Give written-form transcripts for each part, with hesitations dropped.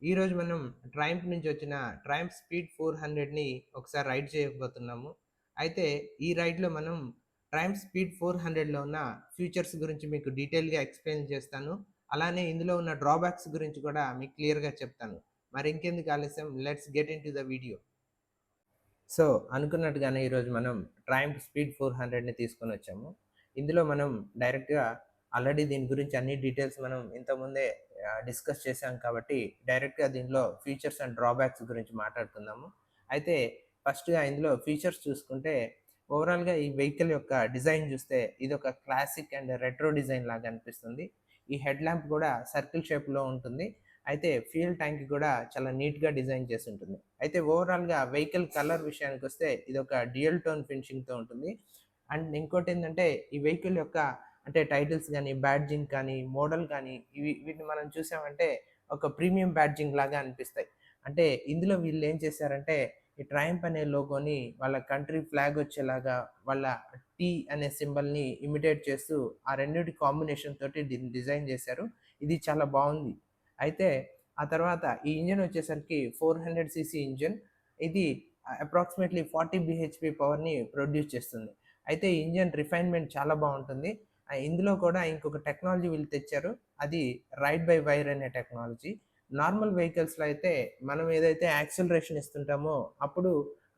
ఈరోజు మనం ట్రయంఫ్ నుంచి వచ్చిన ట్రయంఫ్ స్పీడ్ 400ని ఒకసారి రైడ్ చేయబోతున్నాము. అయితే ఈ రైడ్‌లో మనం ట్రయంఫ్ స్పీడ్ 400లో ఉన్న ఫీచర్స్ గురించి మీకు డీటెయిల్‌గా ఎక్స్‌ప్లెయిన్ చేస్తాను. అలానే ఇందులో ఉన్న డ్రాబ్యాక్స్ గురించి కూడా మీకు క్లియర్‌గా చెప్తాను. మరి ఇంకెందుకు ఆలస్యం, let's get into the video. So, అనుకున్నట్టుగానే ఈరోజు మనం ట్రయంఫ్ స్పీడ్ 400ని తీసుకొనొచ్చాము. ఇందులో మనం డైరెక్ట్‌గా ఆల్రెడీ దీని గురించి అన్ని డీటెయిల్స్ మనం ఇంతకుముందే డిస్కస్ చేశాం కాబట్టి, డైరెక్ట్‌గా దీనిలో ఫీచర్స్ అండ్ డ్రాబ్యాక్స్ గురించి మాట్లాడుకుందాము. అయితే ఫస్ట్‌గా ఇందులో ఫీచర్స్ చూసుకుంటే, ఓవరాల్‌గా ఈ వెహికల్ యొక్క డిజైన్ చూస్తే ఇదొక క్లాసిక్ అండ్ రెట్రో డిజైన్ లాగా అనిపిస్తుంది. ఈ హెడ్ ల్యాంప్ కూడా సర్కిల్ షేప్‌లో ఉంటుంది. అయితే ఫ్యూయల్ ట్యాంక్ కూడా చాలా నీట్‌గా డిజైన్ చేసుంటుంది. అయితే ఓవరాల్‌గా వెహికల్ కలర్ విషయానికొస్తే ఇదొక డ్యూయల్ టోన్ ఫినిషింగ్‌తో ఉంటుంది. అండ్ ఇంకోటేంటంటే ఈ వెహికల్ యొక్క అంటే టైటిల్స్ గాని, బ్యాడ్జింగ్ కానీ, మోడల్ కానీ వీటిని మనం చూసామంటే ఒక ప్రీమియం బ్యాడ్జింగ్ లాగా అనిపిస్తాయి. అంటే ఇందులో వీళ్ళేం చేశారంటే ఈ ట్రయంఫ్ అనే లోగోని వాళ్ళ కంట్రీ ఫ్లాగ్ వచ్చేలాగా వాళ్ళ టీ అనే సింబల్‌ని ఇమిటేట్ చేస్తూ ఆ రెండిటి కాంబినేషన్ తోటి దీన్ని డిజైన్ చేశారు. ఇది చాలా బావుంది. అయితే ఆ తర్వాత ఈ ఇంజిన్ వచ్చేసరికి 400 సీసీ ఇంజిన్. ఇది అప్రాక్సిమేట్‌లీ 40 బీహెచ్‌పీ పవర్‌ని ప్రొడ్యూస్ చేస్తుంది. అయితే ఈ ఇంజిన్ రిఫైన్‌మెంట్ చాలా బావుంటుంది. ఇందులో కూడా ఇంకొక టెక్నాలజీ వీళ్ళు తెచ్చారు. అది రైడ్ బై వైర్ అనే టెక్నాలజీ. నార్మల్ వెహికల్స్‌లో అయితే మనం ఏదైతే యాక్సిలరేషన్ ఇస్తుంటామో అప్పుడు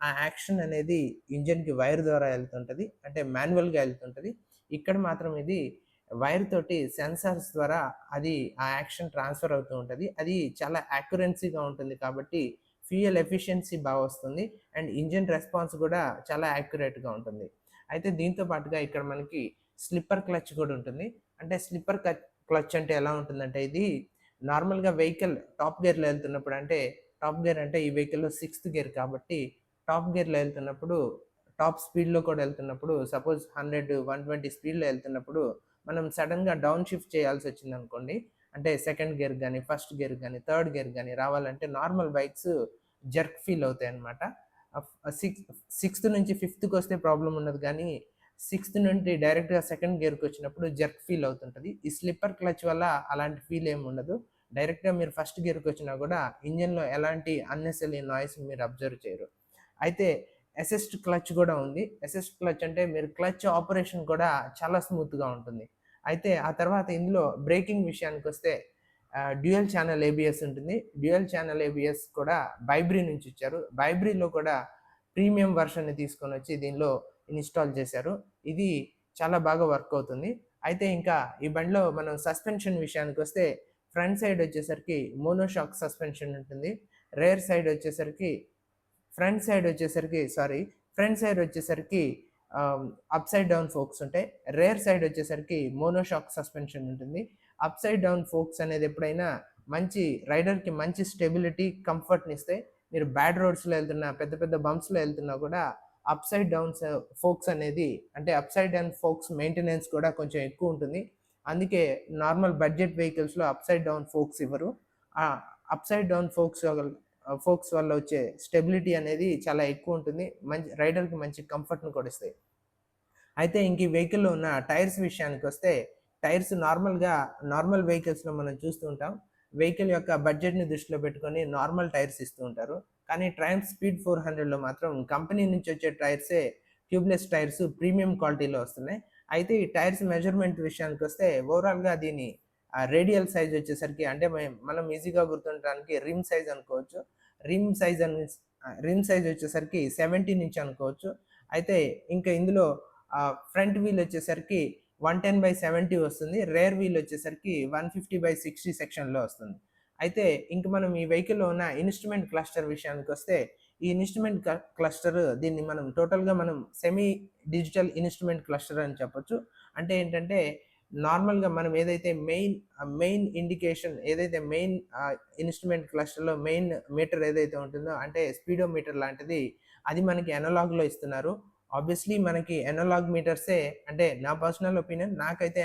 ఆ యాక్షన్ అనేది ఇంజిన్‌కి వైర్ ద్వారా ఎళ్తుంటది. అంటే మాన్యువల్‌గా ఎళ్తుంటది. ఇక్కడ మాత్రం ఇది వైర్ తోటి సెన్సార్స్ ద్వారా అది ఆ యాక్షన్ ట్రాన్స్‌ఫర్ అవుతూ ఉంటది. అది చాలా యాక్యురెన్సీగా ఉంటుంది కాబట్టి ఫ్యూయల్ ఎఫిషియన్సీ వస్తుంది. అండ్ ఇంజిన్ రెస్పాన్స్ కూడా చాలా యాక్యురేట్‌గా ఉంటుంది. అయితే దీంతో పాటుగా ఇక్కడ మనకి స్లిప్పర్ క్లచ్ కూడా ఉంటుంది. అంటే స్లిప్పర్ క్లచ్ అంటే ఎలా ఉంటుందంటే ఇది నార్మల్‌గా వెహికల్ టాప్ గేర్‌లో ఎళ్తున్నప్పుడు అంటే టాప్ గేర్ అంటే ఈ వెహికల్‌లో సిక్స్త్ గేర్ కాబట్టి టాప్ గేర్‌లో ఎళ్తున్నప్పుడు టాప్ స్పీడ్‌లో కూడా ఎళ్తున్నప్పుడు సపోజ్ 100, 120 స్పీడ్‌లో ఎళ్తున్నప్పుడు మనం సడెన్‌గా డౌన్ షిఫ్ట్ చేయాల్సొచ్చిందనుకోండి. అంటే సెకండ్ గేర్ గాని, ఫస్ట్ గేర్ గాని, థర్డ్ గేర్ గాని రావాలంటే నార్మల్ బైక్స్ జర్క్ ఫీల్ అవుతాయన్నమాట. ఆఫ్ సిక్స్త్ నుంచి ఫిఫ్త్‌కొస్తే ప్రాబ్లమ్ ఉండదు గానీ, సిక్స్త్ నుండి డైరెక్ట్‌గా సెకండ్ గేర్‌కొచ్చినప్పుడు జర్క్ ఫీల్ అవుతుంటది. ఈ స్లిప్పర్ క్లచ్ వల్ల అలాంటి ఫీల్ ఏమి ఉండదు. డైరెక్ట్‌గా మీరు ఫస్ట్ గేర్‌కొచ్చినా గూడా ఇంజిన్‌లో ఎలాంటి అన్నెసెసరీ నాయిస్‌ని మీరు అబ్జర్వ్ చేయరు. అయితే అసిస్ట్ క్లచ్ గూడా ఉంది. అసిస్ట్ క్లచ్ అంటే మీరు క్లచ్ ఆపరేషన్ కూడా చాలా స్మూత్‌గా ఉంటుంది. అయితే ఆ తర్వాత ఇందులో బ్రేకింగ్ విషయానికొస్తే డ్యూయల్ ఛానల్ ఏబీఎస్ ఉంటుంది. డ్యూయల్ ఛానల్ ఏబీఎస్ కూడా వైబ్రీ నుంచి ఇచ్చారు. వైబ్రీలో కూడా ప్రీమియం వెర్షన్‌ని తీసుకొనొచ్చి దీనిలో ఇన్‌స్టాల్ చేశారు. ఇది చాలా బాగా వర్క్ అవుతుంది. అయితే ఇంకా ఈ బండిలో మనం సస్పెన్షన్ విషయానికొస్తే ఫ్రంట్ సైడ్ వచ్చేసరికి మోనోషాక్ సస్పెన్షన్ ఉంటుంది. రేర్ సైడ్ వచ్చేసరికి ఫ్రంట్ సైడ్ వచ్చేసరికి సారీ ఫ్రంట్ సైడ్ వచ్చేసరికి అప్‌సైడ్ డౌన్ ఫోక్స్ ఉంటాయి. రేర్ సైడ్ వచ్చేసరికి మోనోషాక్ సస్పెన్షన్ ఉంటుంది. అప్‌సైడ్ డౌన్ ఫోక్స్ అనేది ఎప్పుడైనా మంచి రైడర్‌కి మంచి స్టెబిలిటీ, కంఫర్ట్‌నిస్తాయి. మీరు బ్యాడ్ రోడ్స్‌లో ఎళ్తున్నా, పెద్ద పెద్ద బంప్స్‌లో ఎళ్తున్నా కూడా అప్‌సైడ్ డౌన్స్ ఫోక్స్ అనేది అంటే అప్‌సైడ్ డౌన్ ఫోక్స్ మెయింటెనెన్స్ కూడా కొంచెం ఎక్కువుంటుంది. అందుకే నార్మల్ బడ్జెట్ వెహికల్స్‌లో అప్‌సైడ్ డౌన్ ఫోక్స్ ఇవ్వరు. ఆ అప్‌సైడ్ డౌన్ ఫోక్స్ వల్ల వచ్చే స్టెబిలిటీ అనేది చాలా ఎక్కువుంటుంది. మంచి రైడర్‌కి మంచి కంఫర్ట్‌ని కూడా ఇస్తాయి. అయితే ఇంక ఈ వెహికల్‌లో ఉన్న టైర్స్ విషయానికొస్తే, టైర్స్ నార్మల్ వెహికల్స్‌లో మనం చూస్తూ ఉంటాం. వెహికల్ యొక్క బడ్జెట్‌ని దృష్టిలో పెట్టుకొని నార్మల్ టైర్స్ ఇస్తూ ఉంటారు. కానీ ట్రయంఫ్ స్పీడ్ 400లో మాత్రం కంపెనీ నుంచి వచ్చే టైర్సే ట్యూబ్‌లెస్ టైర్స్ ప్రీమియం క్వాలిటీలో వస్తున్నాయి. అయితే ఈ టైర్స్ మెజర్‌మెంట్ విషయానికొస్తే ఓవరాల్‌గా దీని రేడియల్ సైజ్ వచ్చేసరికి అంటే మనం ఈజీగా గుర్తుండడానికి రిమ్ సైజ్ అనుకోవచ్చు. రిమ్ సైజ్ రిమ్ సైజ్ వచ్చేసరికి 17 ఇంచ్ అనుకోవచ్చు. అయితే ఇంకా ఇందులో ఫ్రంట్ వీల్ వచ్చేసరికి 110/70 వస్తుంది. రేర్ వీల్ వచ్చేసరికి 150/60 సెక్షన్‌లో వస్తుంది. అయితే ఇంక మనం ఈ వెహికల్‌లో ఉన్న ఇన్‌స్ట్రుమెంట్ క్లస్టర్ విషయానికొస్తే, ఈ ఇన్‌స్ట్రుమెంట్ క్లస్టర్ దీన్ని మనం టోటల్‌గా మనం సెమీ డిజిటల్ ఇన్‌స్ట్రుమెంట్ క్లస్టర్ అని చెప్పొచ్చు. అంటే ఏంటంటే నార్మల్‌గా మనం ఏదైతే మెయిన్ ఇండికేషన్ ఏదైతే ఇన్‌స్ట్రుమెంట్ క్లస్టర్‌లో మెయిన్ మీటర్ ఏదైతే ఉంటుందో అంటే స్పీడోమీటర్ లాంటిది అది మనకి అనలాగ్‌లో ఇస్తున్నారు. ఆబ్వియస్‌లీ మనకి అనలాగ్ మీటర్సే అంటే నా పర్సనల్ ఒపీనియన్ నాకైతే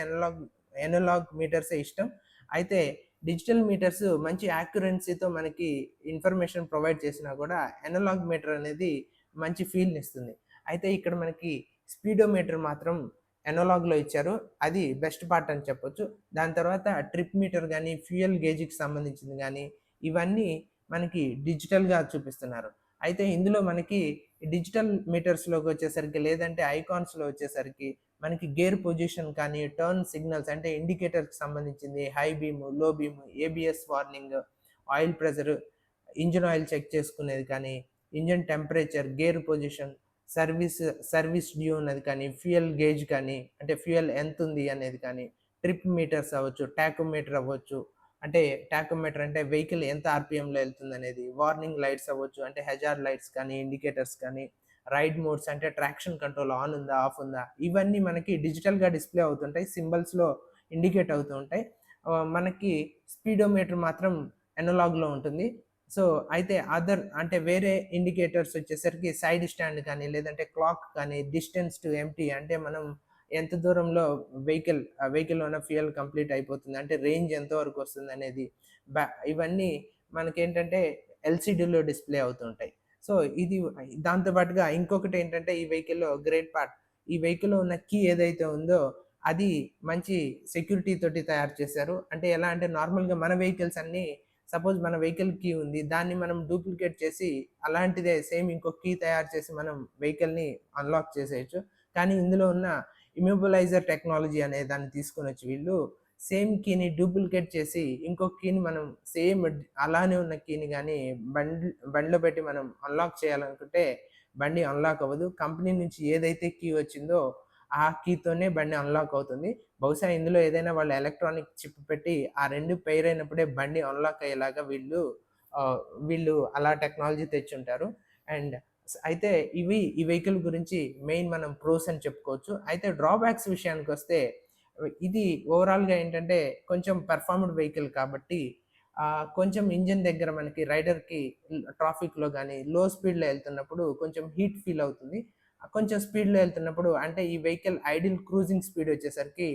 అనలాగ్ మీటర్సే ఇష్టం. అయితే డిజిటల్ మీటర్స్ మంచి యాక్యురెన్సీతో మనకి ఇన్ఫర్మేషన్ ప్రొవైడ్ చేసినా కూడా అనలాగ్ మీటర్ అనేది మంచి ఫీల్‌నిస్తుంది. అయితే ఇక్కడ మనకి స్పీడోమీటర్ మాత్రం అనలాగ్‌లో ఇచ్చారు. అది బెస్ట్ పార్ట్ అని చెప్పొచ్చు. దాని తర్వాత ట్రిప్ మీటర్ గాని, ఫ్యూయల్ గేజ్‌కి సంబంధించింది గాని, ఇవన్నీ మనకి డిజిటల్‌గా చూపిస్తున్నారు. అయితే ఇందులో మనకి డిజిటల్ మీటర్స్‌లోకి వచ్చేసరికి లేదంటే ఐకాన్స్‌లో వచ్చేసరికి మనకి గేర్ పొజిషన్ కానీ, టర్న్ సిగ్నల్స్ అంటే ఇండికేటర్‌కి సంబంధించింది high beam, low beam, ABS warning, oil pressure, engine oil check చేసుకునేది కానీ, engine temperature, gear position, service service due ఉన్నది కానీ, ఫ్యూయల్ గేజ్ కానీ, అంటే ఫ్యూయల్ ఎంతుంది అనేది కానీ, ట్రిప్ మీటర్స్ అవ్వచ్చు, టాకోమీటర్ అవ్వచ్చు. అంటే టాకోమీటర్ అంటే వెహికల్ ఎంత ఆర్‌పిఎంలో ఎళ్తుందనేది, వార్నింగ్ లైట్స్ అవ్వచ్చు, అంటే హజార్డ్ లైట్స్ కానీ, ఇండికేటర్స్ కానీ, రైడ్ మోడ్స్ అంటే ట్రాక్షన్ కంట్రోల్ ఆన్ ఉందా? ఆఫ్ ఉందా? ఇవన్నీ మనకి డిజిటల్‌గా డిస్‌ప్లే అవుతుంటాయి. సింబల్స్‌లో ఇండికేట్ అవుతూ ఉంటాయి. మనకి స్పీడోమీటర్ మాత్రం అనలాగ్‌లో ఉంటుంది. సో, అయితే అంటే వేరే ఇండికేటర్స్ వచ్చేసరికి సైడ్ స్టాండ్ కానీ, లేదంటే క్లాక్ కానీ, డిస్టెన్స్ టు ఎంప్టీ అంటే మనం ఎంత దూరంలో వెహికల్‌లో ఉన్న ఫ్యూయల్ కంప్లీట్ అయిపోతుంది. అంటే రేంజ్ ఎంత వరకు వస్తుందనేది ఇవన్నీ మనకేంటంటే ఎల్‌సీడీలో డిస్‌ప్లే అవుతూ ఉంటాయి. సో, ఇది దాంతో పాటుగా ఇంకొకటేంటంటే ఈ వెహికల్‌లో గ్రేట్ పార్ట్. ఈ వెహికల్‌లో ఉన్న కీ ఏదైతే ఉందో అది మంచి సెక్యూరిటీ తోటి తయారు చేశారు. అంటే ఎలా అంటే నార్మల్‌గా మన వెహికల్స్ అన్నీ సపోజ్ మన వెహికల్ కీ ఉంది. దాన్ని మనం డూప్లికేట్ చేసి అలాంటిదే సేమ్ ఇంకో కీ తయారు చేసి మనం వెహికల్‌ని అన్‌లాక్ చేసేయొచ్చు. కానీ ఇందులో ఉన్న ఇమ్మొబిలైజర్ టెక్నాలజీ అనే దాన్ని తీసుకొనొచ్చి వీళ్ళు సేమ్ కీని డూప్లికేట్ చేసి ఇంకొక కీని మనం సేమ్ అలానే ఉన్న కీని గాని బండిలో పెట్టి మనం అన్‌లాక్ చేయాలనుకుంటే బండి అన్‌లాక్ అవ్వదు. కంపెనీ నుంచి ఏదైతే కీ వచ్చిందో ఆ కీతోనే బండి అన్‌లాక్ అవుతుంది. బహుశా ఇందులో ఏదైనా వాళ్ళు ఎలక్ట్రానిక్ చిప్ పెట్టి ఆ 2 పెయిర్ అయినప్పుడే బండి అన్‌లాక్ అయ్యేలాగా వీళ్ళు అలా టెక్నాలజీ తెచ్చుంటారు. అండ్ అయితే ఈ వెహికల్ గురించి మెయిన్ మనం ప్రోస్ అని చెప్పుకోవచ్చు. అయితే డ్రాబ్యాక్స్ విషయానికొస్తే ఇది ఓవరాల్‌గా ఏంటంటే కొంచెం పెర్ఫార్మ్డ్ వెహికల్ కాబట్టి కొంచెం ఇంజిన్ దగ్గర మనకి రైడర్‌కి ట్రాఫిక్‌లో గాని, లో స్పీడ్‌లో ఎళ్తున్నప్పుడు కొంచెం హీట్ ఫీల్ అవుతుంది. కొంచెం స్పీడ్‌లో ఎళ్తున్నప్పుడు అంటే ఈ వెహికల్ ఐడిల్ క్రూజింగ్ స్పీడ్ వచ్చేసరికి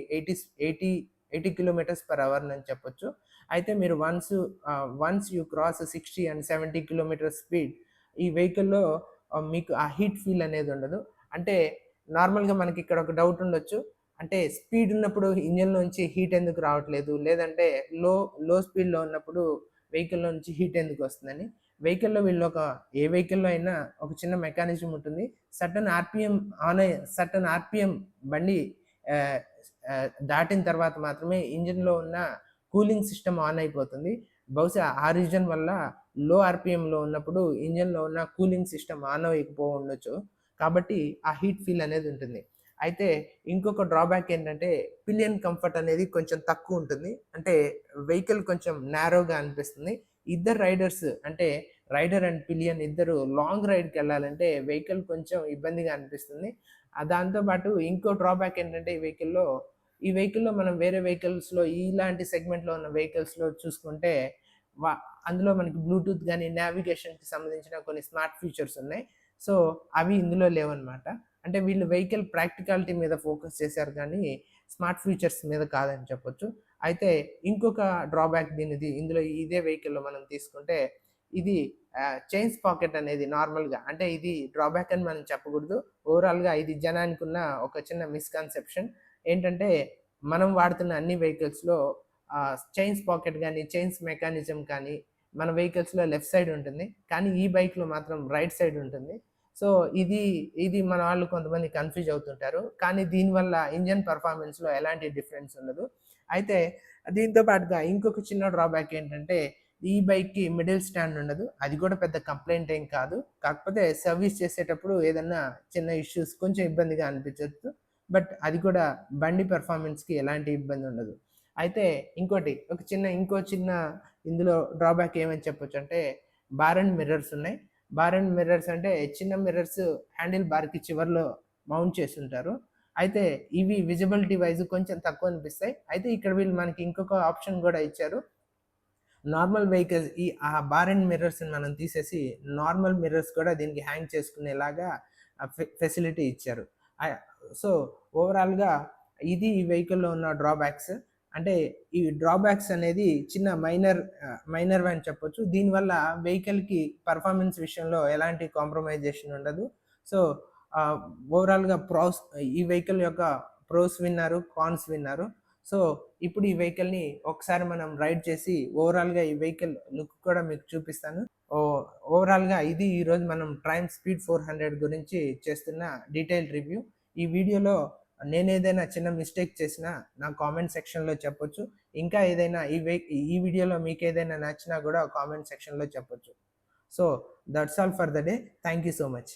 80 కిలోమీటర్స్ పర్ అవర్ అని చెప్పొచ్చు. అయితే మీరు once you cross 60 and 70 kilometres speed ఈ వెహికల్‌లో మీకు ఆ హీట్ ఫీల్ అనేది ఉండదు. అంటే నార్మల్‌గా మనకిక్కడ ఒక డౌట్ ఉండొచ్చు. అంటే స్పీడ్ ఉన్నప్పుడు ఇంజిన్‌లోంచి హీట్ ఎందుకు రావట్లేదు? లేదంటే లో లో స్పీడ్‌లో ఉన్నప్పుడు వెహికల్‌లో నుంచి హీట్ ఎందుకొస్తుందని. వెహికల్‌లో ఏ వెహికల్‌లో అయినా ఒక చిన్న మెకానిజం ఉంటుంది. సర్టెన్ ఆర్‌పిఎం బండి ఆహ్, దాటిన తర్వాత మాత్రమే ఇంజిన్‌లో ఉన్న కూలింగ్ సిస్టమ్ ఆన్ అయిపోతుంది. బహుశా ఆ రీజన్ వల్ల లో ఆర్‌పిఎంలో ఉన్నప్పుడు ఇంజిన్‌లో ఉన్న కూలింగ్ సిస్టమ్ ఆన్ అవ్వకపోవుండొచ్చు. కాబట్టి ఆ హీట్ ఫీల్ అనేది ఉంటుంది. అయితే ఇంకొక డ్రాబ్యాక్ ఏంటంటే పిలియన్ కంఫర్ట్ అనేది కొంచెం తక్కువుంటుంది. అంటే వెహికల్ కొంచెం నారోగా అనిపిస్తుంది. ఇద్దరు రైడర్స్ అంటే రైడర్ అండ్ పిలియన్ ఇద్దరు లాంగ్ రైడ్‌కెళ్ళాలంటే వెహికల్ కొంచెం ఇబ్బందిగా అనిపిస్తుంది. దాంతో పాటు ఇంకో డ్రాబ్యాక్ ఏంటంటే ఈ వెహికల్‌లో మనం వేరే వెహికల్స్‌లో ఇలాంటి సెగ్మెంట్‌లో ఉన్న వెహికల్స్‌లో చూసుకుంటే వ అందులో మనకి బ్లూటూత్ గాని, నావిగేషన్‌కి సంబంధించిన కొన్ని స్మార్ట్ ఫీచర్స్ ఉన్నాయి. సో, అవి ఇందులో లేవన్నమాట. అంటే వీళ్ళు వెహికల్ ప్రాక్టికాలిటీ మీద ఫోకస్ చేశారు కానీ, స్మార్ట్ ఫీచర్స్ మీద కాదని చెప్పొచ్చు. అయితే ఇంకొక డ్రాబ్యాక్ ఇందులో ఇదే వెహికల్‌లో మనం తీసుకుంటే, ఇది చైన్ స్పాకెట్ అనేది నార్మల్‌గా అంటే ఇది డ్రాబ్యాక్ అని మనం చెప్పకూడదు. ఓవరాల్‌గా ఇది జనానికున్న ఒక చిన్న మిస్‌కన్సెప్షన్. ఏంటంటే, మనం వాడుతున్న అన్ని వెహికల్స్‌లో చైన్స్ పాకెట్ గాని, చైన్స్ మెకానిజం కానీ, మన వెహికల్స్‌లో లెఫ్ట్ సైడ్ ఉంటుంది. కానీ ఈ బైక్‌లో మాత్రం రైట్ సైడ్ ఉంటుంది. సో, ఇది ఇది మన వాళ్ళు కొంతమంది కన్‌ఫ్యూజ్ అవుతుంటారు. కానీ దీనివల్ల ఇంజిన్ పెర్ఫార్మన్స్‌లో ఎలాంటి డిఫరెన్స్ ఉండదు. అయితే దీంతో పాటుగా ఇంకొక చిన్న డ్రాబ్యాక్ ఏంటంటే, ఈ బైక్‌కి మిడిల్ స్టాండ్ ఉండదు. అది కూడా పెద్ద కంప్లెయింట్ ఏం కాదు. కాకపోతే సర్వీస్ చేసేటప్పుడు ఏదన్నా చిన్న ఇష్యూస్ కొంచెం ఇబ్బందిగా అనిపించొచ్చు. బట్ అది కూడా బండి పెర్ఫార్మన్స్‌కి ఎలాంటి ఇబ్బంది ఉండదు. అయితే ఇంకో చిన్న ఇందులో డ్రాబ్యాక్ ఏమని చెప్పొచ్చంటే, బార్ అండ్ మిర్రర్స్ ఉన్నాయి. బార్ అండ్ మిర్రర్స్ అంటే చిన్న మిర్రర్స్ హ్యాండిల్ బార్‌కి చివర్లో మౌంట్ చేసుంటారు. అయితే ఇవి విజిబిలిటీ వైస్ కొంచెం తక్కువనిపిస్తాయి. అయితే ఇక్కడ వీళ్ళు మనకి ఇంకొక ఆప్షన్ గూడా ఇచ్చారు. నార్మల్ వెహికల్స్ ఆ బార్ అండ్ మిర్రర్స్‌ని మనం తీసేసి నార్మల్ మిర్రర్స్ కూడా దీనికి హ్యాంగ్ చేసుకునేలాగా ఫెసిలిటీ ఇచ్చారు. ఆహ్, సో, ఓవరాల్‌గా ఇది ఈ వెహికల్‌లో ఉన్న డ్రాబ్యాక్స్. అంటే ఈ డ్రాబ్యాక్స్ అనేది చిన్న మైనర్‌వి అని చెప్పొచ్చు. దీనివల్ల వెహికల్‌కి పెర్ఫార్మన్స్ విషయంలో ఎలాంటి కాంప్రమైజేషన్ ఉండదు. సో, ఆహ్, ఓవరాల్‌గా ఈ వెహికల్ యొక్క ప్రోస్ విన్నారు, కాన్స్ విన్నారు. సో, ఇప్పుడు ఈ వెహికల్‌ని ఒకసారి మనం రైడ్ చేసి ఓవరాల్‌గా ఈ వెహికల్ లుక్ కూడా మీకు చూపిస్తాను. ఓ ఓవరాల్‌గా ఇది ఈరోజు మనం ట్రయంఫ్ స్పీడ్ 400 గురించి చేస్తున్న డీటెయిల్ రివ్యూ. ఈ వీడియోలో నేనేదైనా చిన్న మిస్టేక్ చేసినా నా కామెంట్ సెక్షన్‌లో చెప్పొచ్చు. ఇంకా ఏదైనా ఈ వీడియోలో మీకేదైనా నచ్చినా గూడా కామెంట్ సెక్షన్‌లో చెప్పొచ్చు. So, that's all for the day. Thank you so much.